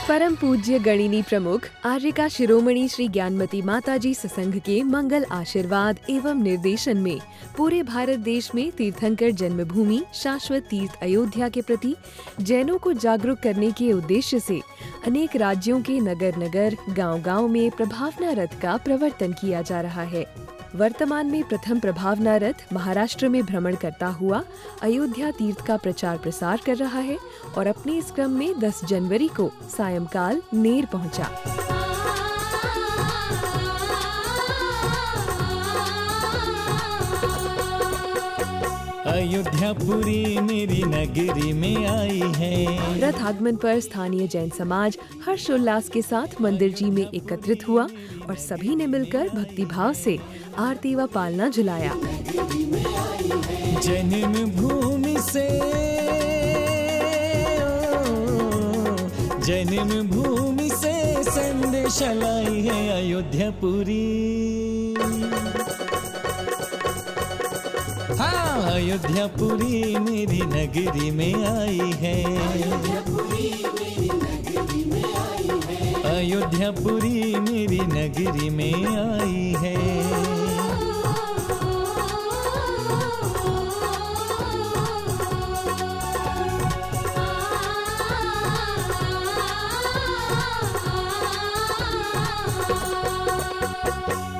परम पूज्य गणिनी प्रमुख आर्यिका शिरोमणि श्री ज्ञानमती माताजी सत्संग के मंगल आशीर्वाद एवं निर्देशन में पूरे भारत देश में तीर्थंकर जन्मभूमि शाश्वत तीर्थ अयोध्या के प्रति जैनों को जागरूक करने के उद्देश्य से अनेक राज्यों के नगर नगर गांव-गांव में प्रभावना रथ का प्रवर्तन किया जा रहा है। वर्तमान में प्रथम प्रभावना रथ महाराष्ट्र में भ्रमण करता हुआ अयोध्या तीर्थ का प्रचार प्रसार कर रहा है और अपने इस क्रम में 10 जनवरी को सायंकाल नेर पहुंचा। अयोध्यापुरी मेरी नगरी में आई है। रथ आगमन पर स्थानीय जैन समाज हर्षोल्लास के साथ मंदिर जी में एकत्रित हुआ और सभी ने मिलकर भक्ति भाव से आरती व पालना झुलाया। जन्मभूमि से संदेश लाई है अयोध्यापुरी। हाँ, अयोध्यापुरी मेरी नगरी में आई है। अयोध्यापुरी मेरी नगरी में आई है।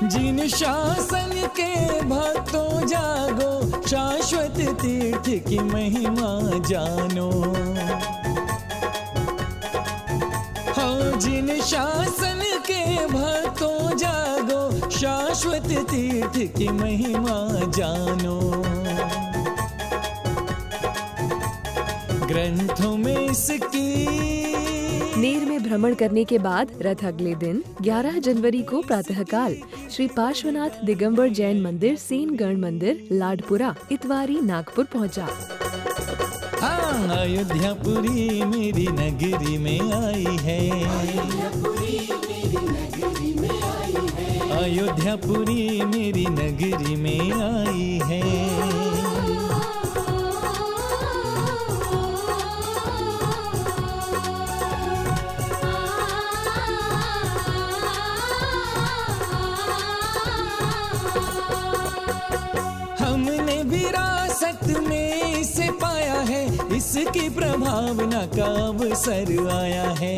जिन शासन के भक्तों जागो, शाश्वत तीर्थ की महिमा जानो। हो जिन शासन के भक्तों जागो, शाश्वत तीर्थ की महिमा जानो। ग्रंथों में इसकी नेर में भ्रमण करने के बाद रथ अगले दिन 11 जनवरी को प्रातःकाल श्री पार्श्वनाथ दिगंबर जैन मंदिर सेनगढ़ मंदिर लाडपुरा इतवारी नागपुर पहुंचा। हाँ, अयोध्यापुरी मेरी नगरी में आई है। अयोध्यापुरी मेरी नगरी में आई है। हमने विरासत में इसे पाया है, इसकी प्रभावना का अवसर आया है।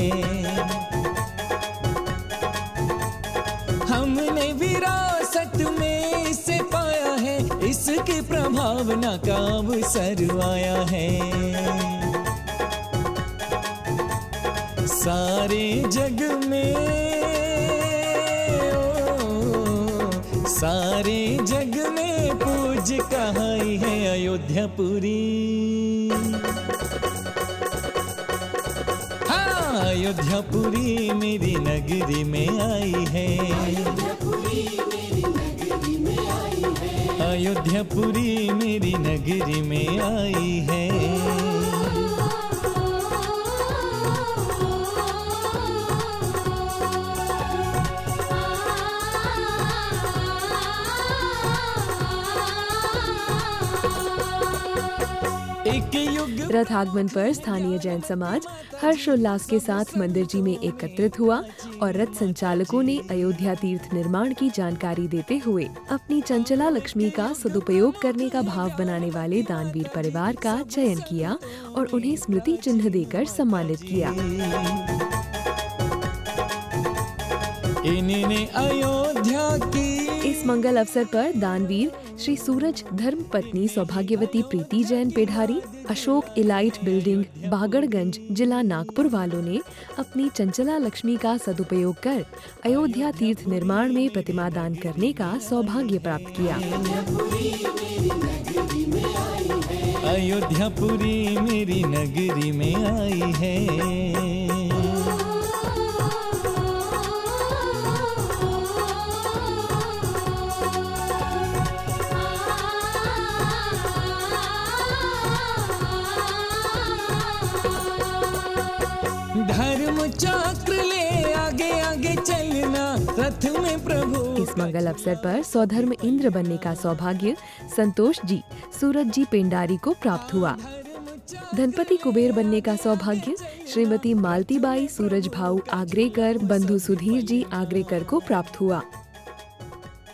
हमने विरासत में इसे पाया है, इसकी प्रभावना का अवसर आया है। सारे जग में सारे जग में पूज्य कहाई है अयोध्यापुरी। हाँ, अयोध्यापुरी मेरी नगरी में आई है। अयोध्यापुरी मेरी नगरी में आई है। रथ आगमन पर स्थानीय जैन समाज हर्षोल्लास के साथ मंदिर जी में एकत्रित हुआ और रथ संचालकों ने अयोध्या तीर्थ निर्माण की जानकारी देते हुए अपनी चंचला लक्ष्मी का सदुपयोग करने का भाव बनाने वाले दानवीर परिवार का चयन किया और उन्हें स्मृति चिन्ह देकर सम्मानित किया। इन्हें अयोध्या की इस मंगल अवसर पर दानवीर श्री सूरज धर्म पत्नी सौभाग्यवती प्रीति जैन पेढ़ारी, अशोक इलाइट बिल्डिंग, बागड़गंज, जिला नागपुर वालों ने अपनी चंचला लक्ष्मी का सदुपयोग कर अयोध्या तीर्थ निर्माण में प्रतिमा दान करने का सौभाग्य प्राप्त किया। अयोध्यापुरी मेरी नगरी में आई है। धर्म चक्र ले आगे आगे चलना, रथ में प्रभु। इस मंगल अवसर पर सौधर्म इंद्र बनने का सौभाग्य संतोष जी सूरज जी पेंडारी को प्राप्त हुआ। धनपति कुबेर बनने का सौभाग्य श्रीमती मालतीबाई सूरजभाऊ आगरेकर बंधु सुधीर जी आगरेकर को प्राप्त हुआ।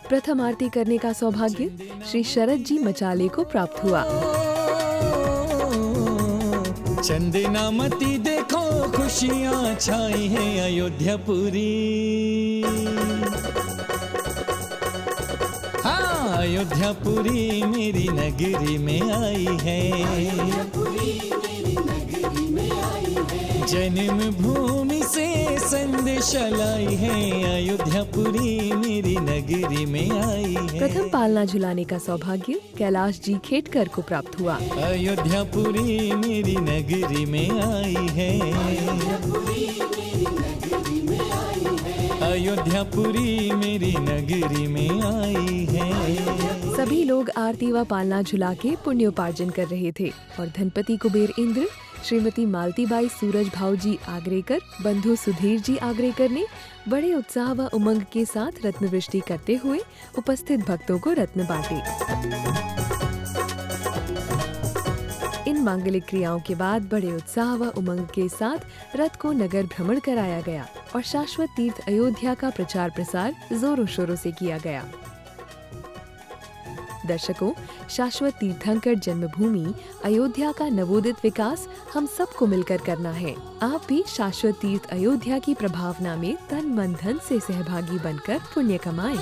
प्रथम आरती करने का सौभाग्य श्री शरद जी मचाले को प्राप्त हुआ। चंदनामती देखो खुशियाँ छाई हैं अयोध्यापुरी। हाँ, अयोध्यापुरी मेरी नगरी में आई है। जन्म भूमि से संदेश लाई है, अयोध्यापुरी मेरी नगरी में आई है। प्रथम पालना झुलाने का सौभाग्य कैलाश जी खेटकर को प्राप्त हुआ। अयोध्यापुरी मेरी नगरी में आई है। अयोध्यापुरी मेरी नगरी में आई है। सभी लोग आरती व पालना झुला के पुण्योपार्जन कर रहे थे और धनपति कुबेर इंद्र श्रीमती मालतीबाई सूरजभाऊ जी आगरेकर बंधु सुधीर जी आगरेकर ने बड़े उत्साह व उमंग के साथ रत्न वृष्टि करते हुए उपस्थित भक्तों को रत्न बांटे। इन मांगलिक क्रियाओं के बाद बड़े उत्साह व उमंग के साथ रथ को नगर भ्रमण कराया गया और शाश्वत तीर्थ अयोध्या का प्रचार प्रसार जोरों शोरों से किया गया। दर्शकों, शाश्वत तीर्थंकर जन्मभूमि अयोध्या का नवोदित विकास हम सबको मिलकर करना है। आप भी शाश्वत तीर्थ अयोध्या की प्रभावना में तन मन धन से सहभागी बनकर पुण्य कमाएं।